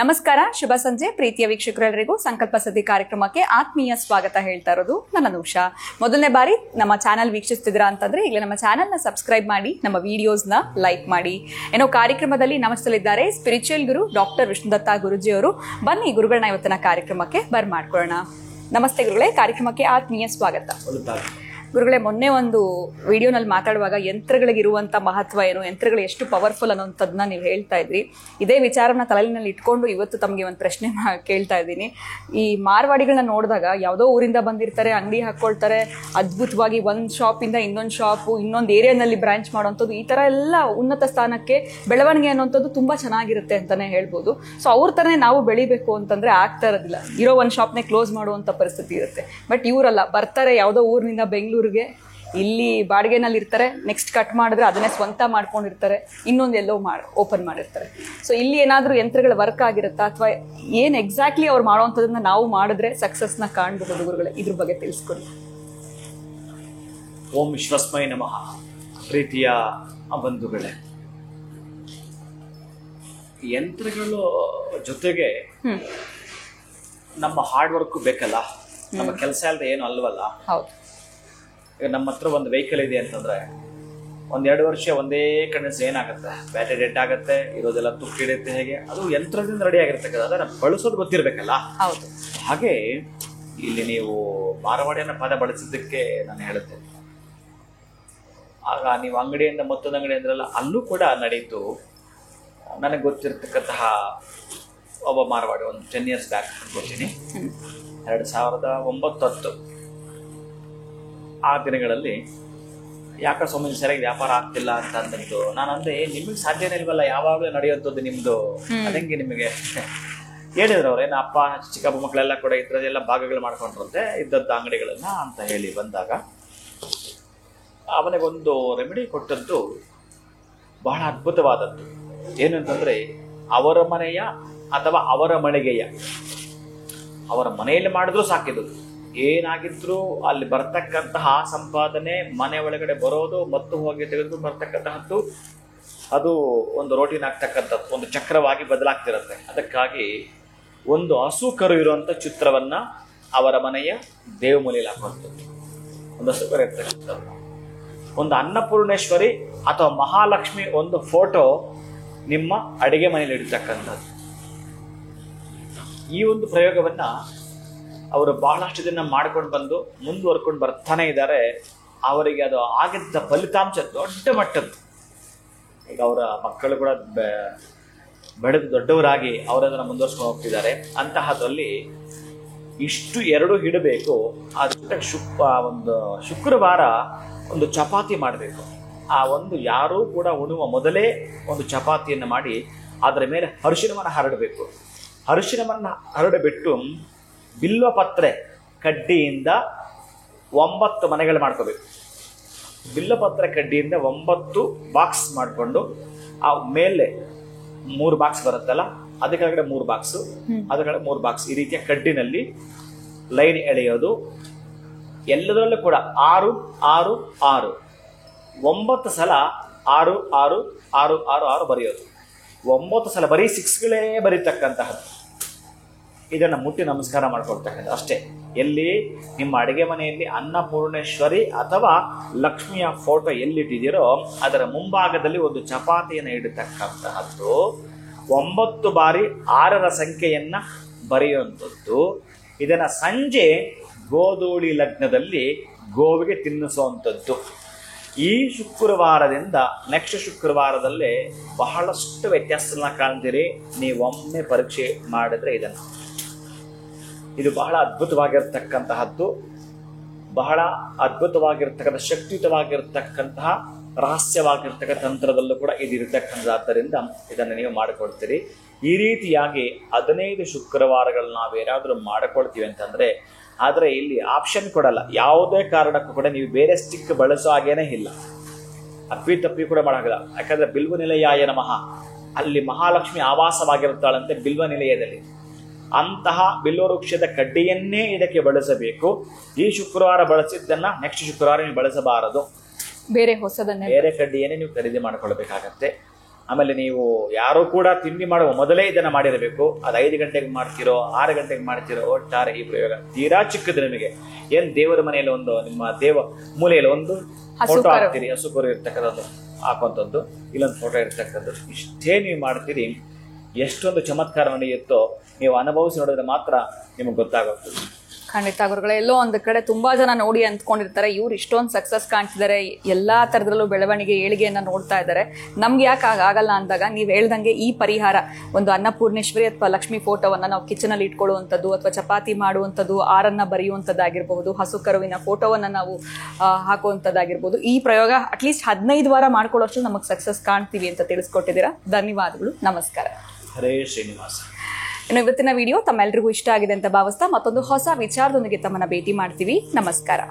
ನಮಸ್ಕಾರ, ಶುಭ ಸಂಜೆ ಪ್ರೀತಿಯ ವೀಕ್ಷಕರೆಲ್ಲರಿಗೂ ಸಂಕಲ್ಪ ಸದ್ದಿ ಕಾರ್ಯಕ್ರಮಕ್ಕೆ ಆತ್ಮೀಯ ಸ್ವಾಗತ ಹೇಳ್ತಾ ಇರೋದು ನನ್ನ ಅನುಷಾ. ಮೊದಲನೇ ಬಾರಿ ನಮ್ಮ ಚಾನಲ್ ವೀಕ್ಷಿಸ್ತಿದ್ದೀರಾ ಅಂತಂದ್ರೆ ಈಗಲೇ ನಮ್ಮ ಚಾನಲ್ನ ಸಬ್ಸ್ಕ್ರೈಬ್ ಮಾಡಿ, ನಮ್ಮ ವಿಡಿಯೋಸ್ನ ಲೈಕ್ ಮಾಡಿ. ಏನೋ ಕಾರ್ಯಕ್ರಮದಲ್ಲಿ ನಮಸ್ಸಲಿದ್ದಾರೆ ಸ್ಪಿರಿಚುವಲ್ ಗುರು ಡಾಕ್ಟರ್ ವಿಷ್ಣುದತ್ತ ಗುರುಜಿ ಅವರು. ಬನ್ನಿ ಗುರುಗಳನ್ನ ಇವತ್ತಿನ ಕಾರ್ಯಕ್ರಮಕ್ಕೆ ಬರ್ಮಾಡ್ಕೊಳ್ಳೋಣ. ನಮಸ್ತೆ ಗುರುಗಳೇ, ಕಾರ್ಯಕ್ರಮಕ್ಕೆ ಆತ್ಮೀಯ ಸ್ವಾಗತ. ಗುರುಗಳೇ, ಮೊನ್ನೆ ಒಂದು ವಿಡಿಯೋನಲ್ಲಿ ಮಾತಾಡುವಾಗ ಯಂತ್ರಗಳಿಗಿರುವಂಥ ಮಹತ್ವ ಏನು, ಯಂತ್ರಗಳು ಎಷ್ಟು ಪವರ್ಫುಲ್ ಅನ್ನೋಂಥದ್ದನ್ನ ನೀವು ಹೇಳ್ತಾ ಇದ್ರಿ. ಇದೇ ವಿಚಾರನ ತಲೆಯಲ್ಲಿ ಇಟ್ಕೊಂಡು ಇವತ್ತು ತಮಗೆ ಒಂದು ಪ್ರಶ್ನೆ ಕೇಳ್ತಾ ಇದ್ದೀನಿ. ಈ ಮಾರ್ವಾಡಿಗಳನ್ನ ನೋಡಿದಾಗ ಯಾವುದೋ ಊರಿಂದ ಬಂದಿರ್ತಾರೆ, ಅಂಗಡಿ ಹಾಕ್ಕೊಳ್ತಾರೆ, ಅದ್ಭುತವಾಗಿ ಒಂದು ಶಾಪಿಂದ ಇನ್ನೊಂದು ಶಾಪು, ಇನ್ನೊಂದು ಏರಿಯಾನಲ್ಲಿ ಬ್ರಾಂಚ್ ಮಾಡೋವಂಥದ್ದು, ಈ ಥರ ಎಲ್ಲ ಉನ್ನತ ಸ್ಥಾನಕ್ಕೆ ಬೆಳವಣಿಗೆ ಅನ್ನೋಂಥದ್ದು ತುಂಬ ಚೆನ್ನಾಗಿರುತ್ತೆ ಅಂತಲೇ ಹೇಳ್ಬೋದು. ಸೊ ಅವ್ರ ಥರನೇ ನಾವು ಬೆಳಿಬೇಕು ಅಂತಂದರೆ ಆಗ್ತಾ ಇರೋದಿಲ್ಲ. ಇರೋ ಒಂದು ಶಾಪ್ನೇ ಕ್ಲೋಸ್ ಮಾಡುವಂಥ ಪರಿಸ್ಥಿತಿ ಇರುತ್ತೆ. ಬಟ್ ಇವರಲ್ಲ, ಬರ್ತಾರೆ ಯಾವುದೋ ಊರಿನಿಂದ ಬೆಂಗಳೂರಿಗೆ, ಇಲ್ಲಿ ಬಾಡಿಗೆನಲ್ಲಿ ಇರ್ತಾರೆ, ನೆಕ್ಸ್ಟ್ ಕಟ್ ಮಾಡಿದ್ರೆ ಅದನ್ನೇ ಸ್ವಂತ ಮಾಡ್ಕೊಂಡಿರ್ತಾರೆ, ಇನ್ನೊಂದು ಎಲ್ಲೋ ಓಪನ್ ಮಾಡಿರ್ತಾರೆ. ಸೊ ಇಲ್ಲಿ ಏನಾದರೂ ಯಂತ್ರಗಳ ವರ್ಕ್ ಆಗಿರುತ್ತಾ, ಅಥವಾ ಏನು ಎಕ್ಸಾಕ್ಟ್ಲಿ ಅವ್ರು ಮಾಡೋವಂಥದ್ದನ್ನ ನಾವು ಮಾಡಿದ್ರೆ ಸಕ್ಸಸ್ನ ಕಾಣಬಹುದು ಗುರುಗಳೇ? ಇದ್ರ ಬಗ್ಗೆ ತಿಳಿಸ್ಕೊಡಿ. ಓಂ ವಿಶ್ವಸ್ಮೈ ನಮಃ. ಪ್ರೀತಿಯ ಬಂಧುಗಳೇ, ಯಂತ್ರಗಳು ಜೊತೆಗೆ ನಮ್ಮ ಹಾರ್ಡ್ ವರ್ಕ್ ಬೇಕಲ್ಲ, ನಮ್ಮ ಕೆಲಸ ಅಲ್ಲದೆ ಏನು ಅಲ್ವಲ್ಲ. ಹೌದು. ಈಗ ನಮ್ಮ ಹತ್ರ ಒಂದು ವೆಹಿಕಲ್ ಇದೆ ಅಂತಂದ್ರೆ 1-2 ವರ್ಷ ಒಂದೇ ಕಂಡೀಷನ್ ಏನಾಗುತ್ತೆ, ಬ್ಯಾಟರಿ ಡೆಡ್ ಆಗುತ್ತೆ, ಇರೋದೆಲ್ಲ ತುಕ್ಕಿಡುತ್ತೆ. ಹೇಗೆ ಅದು ಯಂತ್ರದಿಂದ ರೆಡಿ ಆಗಿರ್ತಕ್ಕಂಥ, ಅದನ್ನ ಬಳಸೋದು ಗೊತ್ತಿರ್ಬೇಕಲ್ಲ. ಹೌದು. ಹಾಗೆ ಇಲ್ಲಿ ನೀವು ಮಾರವಾಡಿಯನ್ನ ಪದ ಬಳಸಿದ್ದಕ್ಕೆ ನಾನು ಹೇಳುತ್ತೇನೆ. ಆಗ ನೀವು ಅಂಗಡಿಯಿಂದ ಮತ್ತೊಂದು ಅಂಗಡಿ ಅಂದ್ರಲ್ಲ, ಅಲ್ಲೂ ಕೂಡ ನಡೀತು. ನನಗೆ ಗೊತ್ತಿರ್ತಕ್ಕಂತಹ ಒಬ್ಬ ಮಾರವಾಡಿ, ಒಂದು 10 years ಬ್ಯಾಕ್ ಅನ್ಕೋತೀನಿ, 2009-10 ಆ ದಿನಗಳಲ್ಲಿ ಯಾಕೆ ಸ್ವಾಮೀಜಿ ಸರಿಯಾಗಿ ವ್ಯಾಪಾರ ಆಗ್ತಿಲ್ಲ ಅಂತ ಅಂದಿದ್ದು. ನಾನು ಅಂದೆ, ನಿಮಗೆ ಸಾಧ್ಯನೇ ಇಲ್ವಲ್ಲ, ಯಾವಾಗಲೂ ನಡೆಯುವಂಥದ್ದು ನಿಮ್ಮದು, ಅದಂಗೆ ನಿಮಗೆ ಹೇಳಿದ್ರು ಅವ್ರು. ಏನು ಅಪ್ಪ ಚಿಕ್ಕಪ್ಪ ಮಕ್ಕಳೆಲ್ಲ ಕೂಡ ಇದ್ರದೆಲ್ಲ ಭಾಗಗಳು ಮಾಡ್ಕೊಂಡಿರುತ್ತೆ ಇದ್ದದ್ದು ಅಂಗಡಿಗಳನ್ನ ಅಂತ ಹೇಳಿ ಬಂದಾಗ, ಅವನಿಗೊಂದು ರೆಮಿಡಿ ಕೊಟ್ಟದ್ದು ಬಹಳ ಅದ್ಭುತವಾದದ್ದು. ಏನು ಅಂತಂದ್ರೆ, ಅವರ ಮನೆಯ ಅಥವಾ ಅವರ ಮಳಿಗೆಯ, ಅವರ ಮನೆಯಲ್ಲಿ ಮಾಡಿದ್ರು ಸಾಕಿದ್ದು, ಏನಾಗಿದ್ರು ಅಲ್ಲಿ ಬರ್ತಕ್ಕಂತಹ ಸಂಪಾದನೆ ಮನೆ ಒಳಗಡೆ ಬರೋದು ಮತ್ತು ಹೋಗಿ ತೆಗೆದುಕೊಂಡು ಬರ್ತಕ್ಕಂತಹದ್ದು, ಅದು ಒಂದು ರೋಟೀನ್ ಆಗ್ತಕ್ಕಂಥದ್ದು, ಒಂದು ಚಕ್ರವಾಗಿ ಬದಲಾಗ್ತಿರುತ್ತೆ. ಅದಕ್ಕಾಗಿ ಒಂದು ಹಸು ಕರು ಇರುವಂಥ ಚಿತ್ರವನ್ನ ಅವರ ಮನೆಯ ದೇವಮೂಲೆಯಲ್ಲಿ ಹಾಕುವಂಥದ್ದು, ಒಂದು ಹಸು ಕರು ಇರ್ತಕ್ಕಂಥದ್ದು, ಒಂದು ಅನ್ನಪೂರ್ಣೇಶ್ವರಿ ಅಥವಾ ಮಹಾಲಕ್ಷ್ಮಿ ಒಂದು ಫೋಟೋ ನಿಮ್ಮ ಅಡಿಗೆ ಮನೆಯಲ್ಲಿ ಇಡ್ತಕ್ಕಂಥದ್ದು. ಈ ಒಂದು ಪ್ರಯೋಗವನ್ನ ಅವರು ಬಹಳಷ್ಟು ದಿನ ಮಾಡ್ಕೊಂಡು ಬಂದು ಮುಂದುವರ್ಕೊಂಡು ಬರ್ತಾನೆ ಇದ್ದಾರೆ. ಅವರಿಗೆ ಅದು ಆಗಿದ್ದ ಫಲಿತಾಂಶ ದೊಡ್ಡ ಮಟ್ಟದ್ದು. ಈಗ ಅವರ ಮಕ್ಕಳು ಕೂಡ ಬೆಳೆದು ದೊಡ್ಡವರಾಗಿ ಅವರದನ್ನು ಮುಂದುವರ್ಸ್ಕೊಂಡು ಹೋಗ್ತಿದ್ದಾರೆ. ಅಂತಹದ್ರಲ್ಲಿ ಇಷ್ಟು 2 ಇಡಬೇಕು. ಅದಕ್ಕೆ ಒಂದು ಶುಕ್ರವಾರ ಒಂದು ಚಪಾತಿ ಮಾಡಬೇಕು. ಆ ಒಂದು ಯಾರೂ ಕೂಡ ಉಣುವ ಮೊದಲೇ ಒಂದು ಚಪಾತಿಯನ್ನು ಮಾಡಿ ಅದರ ಮೇಲೆ ಅರಿಶಿಣವನ್ನು ಹರಡಬೇಕು. ಅರಿಶಿಣವನ್ನು ಹರಡಬಿಟ್ಟು ಬಿಲ್ವಪತ್ರೆ ಕಡ್ಡಿಯಿಂದ 9 ಮನೆಗಳು ಮಾಡ್ಕೋಬೇಕು. ಬಿಲ್ವಪತ್ರೆ ಕಡ್ಡಿಯಿಂದ 9 ಬಾಕ್ಸ್ ಮಾಡಿಕೊಂಡು, ಆ ಮೇಲೆ 3 ಬಾಕ್ಸ್ ಬರುತ್ತಲ್ಲ, ಅದರ ಕೆಳಗಡೆ 3 ಬಾಕ್ಸು, ಅದರ ಕೆಳಗಡೆ 3 ಬಾಕ್ಸ್, ಈ ರೀತಿಯ ಕಡ್ಡಿನಲ್ಲಿ ಲೈನ್ ಎಳೆಯೋದು. ಎಲ್ಲದರಲ್ಲೂ ಕೂಡ 6 6 6 9 ಸಲ 6 6 6 6 6 ಬರೆಯೋದು. 9 ಸಲ ಬರೀ 6ಗಳೇ ಬರೀತಕ್ಕಂತಹದ್ದು. ಇದನ್ನು ಮುಟ್ಟಿ ನಮಸ್ಕಾರ ಮಾಡ್ಕೊಳ್ತಕ್ಕಂಥ ಅಷ್ಟೇ. ಎಲ್ಲಿ ನಿಮ್ಮ ಅಡುಗೆ ಮನೆಯಲ್ಲಿ ಅನ್ನಪೂರ್ಣೇಶ್ವರಿ ಅಥವಾ ಲಕ್ಷ್ಮಿಯ ಫೋಟೋ ಎಲ್ಲಿಟ್ಟಿದ್ದೀರೋ ಅದರ ಮುಂಭಾಗದಲ್ಲಿ ಒಂದು ಚಪಾತಿಯನ್ನು ಇಡತಕ್ಕಂತಹದ್ದು. 9 ಬಾರಿ 6ರ ಸಂಖ್ಯೆಯನ್ನ ಬರೆಯುವಂಥದ್ದು. ಇದನ್ನ ಸಂಜೆ ಗೋಧೂಳಿ ಲಗ್ನದಲ್ಲಿ ಗೋವಿಗೆ ತಿನ್ನಿಸುವಂಥದ್ದು. ಈ ಶುಕ್ರವಾರದಿಂದ ನೆಕ್ಸ್ಟ್ ಶುಕ್ರವಾರದಲ್ಲೇ ಬಹಳಷ್ಟು ವ್ಯತ್ಯಾಸನ ಕಾಣ್ತೀರಿ. ನೀವೊಮ್ಮೆ ಪರೀಕ್ಷೆ ಮಾಡಿದ್ರೆ ಇದು ಬಹಳ ಅದ್ಭುತವಾಗಿರ್ತಕ್ಕಂತಹದ್ದು, ಬಹಳ ಅದ್ಭುತವಾಗಿರ್ತಕ್ಕಂಥ ಶಕ್ತಿಯುತವಾಗಿರ್ತಕ್ಕಂತಹ ರಹಸ್ಯವಾಗಿರ್ತಕ್ಕಂಥ ತಂತ್ರದಲ್ಲೂ ಕೂಡ ಇದಿರತಕ್ಕಂಥದ್ದರಿಂದ ಇದನ್ನು ನೀವು ಮಾಡಿಕೊಡ್ತೀರಿ. ಈ ರೀತಿಯಾಗಿ 15 ಶುಕ್ರವಾರಗಳು ನಾವೇನಾದರೂ ಮಾಡಿಕೊಳ್ತೀವಿ ಅಂತಂದರೆ, ಆದರೆ ಇಲ್ಲಿ ಆಪ್ಷನ್ ಕೊಡಲ್ಲ. ಯಾವುದೇ ಕಾರಣಕ್ಕೂ ಕೂಡ ನೀವು ಬೇರೆ ಸ್ಟಿಕ್ ಬಳಸೋ ಹಾಗೇನೇ ಇಲ್ಲ, ಅಪ್ಪಿ ಕೂಡ ಮಾಡಾಗಲ್ಲ. ಯಾಕಂದರೆ ಬಿಲ್ವ ನಿಲಯಾಯ ನಮಃ, ಅಲ್ಲಿ ಮಹಾಲಕ್ಷ್ಮಿ ಆವಾಸವಾಗಿರುತ್ತಾಳಂತೆ ಬಿಲ್ವ ನಿಲಯದಲ್ಲಿ. ಅಂತಹ ಬಿಲ್ವವೃಕ್ಷದ ಕಡ್ಡಿಯನ್ನೇ ಇದಕ್ಕೆ ಬಳಸಬೇಕು. ಈ ಶುಕ್ರವಾರ ಬಳಸಿದ್ದನ್ನ ನೆಕ್ಸ್ಟ್ ಶುಕ್ರವಾರ ನೀವು ಬಳಸಬಾರದು. ಬೇರೆ ಹೊಸದನ್ನೇ, ಬೇರೆ ಕಡ್ಡಿಯನ್ನೇ ನೀವು ಖರೀದಿ ಮಾಡ್ಕೊಳ್ಬೇಕಾಗತ್ತೆ. ಆಮೇಲೆ ನೀವು ಯಾರು ಕೂಡ ತಿಂಡಿ ಮಾಡುವ ಮೊದಲೇ ಇದನ್ನ ಮಾಡಿರಬೇಕು. ಅದು 5 ಗಂಟೆಗೆ ಮಾಡ್ತಿರೋ 6 ಗಂಟೆಗೆ ಮಾಡ್ತಿರೋ, ಒಟ್ಟಾರೆ ಈ ಪ್ರಯೋಗ ತೀರಾ ಚಿಕ್ಕದು. ನಿಮಗೆ ಏನ್ ದೇವರ ಮನೆಯಲ್ಲಿ ಒಂದು ನಿಮ್ಮ ಮೂಲೆಯಲ್ಲಿ ಒಂದು ಫೋಟೋ ಹಾಕ್ತೀರಿ, ಹಸುಕರು ಇರ್ತಕ್ಕಂಥದ್ದು ಹಾಕುವಂಥದ್ದು, ಇಲ್ಲೊಂದು ಫೋಟೋ ಇರ್ತಕ್ಕಂಥದ್ದು, ಇಷ್ಟೇ ನೀವು ಮಾಡ್ತೀರಿ. ಎಷ್ಟೊಂದು ಚಮತ್ಕಾರ ನಡೆಯುತ್ತೋ ನೀವು ಅನುಭವಿಸಿ ನೋಡಿದ್ರೆ ಮಾತ್ರ ನಿಮಗೆ ಗೊತ್ತಾಗುತ್ತೆ. ಖಂಡಿತ ಗುರುಗಳೇ, ಎಲ್ಲೋ ಒಂದು ಕಡೆ ತುಂಬಾ ಜನ ನೋಡಿ ಅಂದ್ಕೊಂಡಿರ್ತಾರೆ ಇವ್ರು ಇಷ್ಟೊಂದು ಸಕ್ಸಸ್ ಕಾಣ್ತಿದ್ದಾರೆ, ಎಲ್ಲಾ ತರದಲ್ಲೂ ಬೆಳವಣಿಗೆ ಏಳಿಗೆಯನ್ನ ನೋಡ್ತಾ ಇದ್ದಾರೆ, ನಮ್ಗೆ ಯಾಕೆ ಆಗಲ್ಲ ಅಂದಾಗ ನೀವು ಹೇಳ್ದಂಗೆ ಈ ಪರಿಹಾರ ಒಂದು ಅನ್ನಪೂರ್ಣೇಶ್ವರಿ ಅಥವಾ ಲಕ್ಷ್ಮಿ ಫೋಟೋವನ್ನ ನಾವು ಕಿಚನ್ ಅಲ್ಲಿ ಇಟ್ಕೊಳ್ಳುವಂಥದ್ದು ಅಥವಾ ಚಪಾತಿ ಮಾಡುವಂಥದ್ದು, ಆರನ್ನ ಬರೆಯುವಂಥದ್ದಾಗಿರ್ಬಹುದು, ಹಸು ಕರುವಿನ ಫೋಟೋವನ್ನ ನಾವು ಹಾಕುವಂಥದ್ದಾಗಿರ್ಬೋದು, ಈ ಪ್ರಯೋಗ ಅಟ್ಲೀಸ್ಟ್ 15 ವಾರ ಮಾಡ್ಕೊಳ್ಳೋಷ್ಟು ನಮಗೆ ಸಕ್ಸಸ್ ಕಾಣ್ತೀವಿ ಅಂತ ತಿಳಿಸ್ಕೊಟ್ಟಿದ್ದೀರಾ. ಧನ್ಯವಾದಗಳು, ನಮಸ್ಕಾರ. ಹರೇ ಶ್ರೀನಿವಾಸ. ಇನ್ನು ಇವತ್ತಿನ ವಿಡಿಯೋ ತಮ್ಮೆಲ್ಲರಿಗೂ ಇಷ್ಟ ಆಗಿದೆ ಅಂತ ಭಾವಿಸ್ತಾ ಮತ್ತೊಂದು ಹೊಸ ವಿಚಾರದೊಂದಿಗೆ ತಮ್ಮನ್ನ ಭೇಟಿ ಮಾಡ್ತೀವಿ. ನಮಸ್ಕಾರ.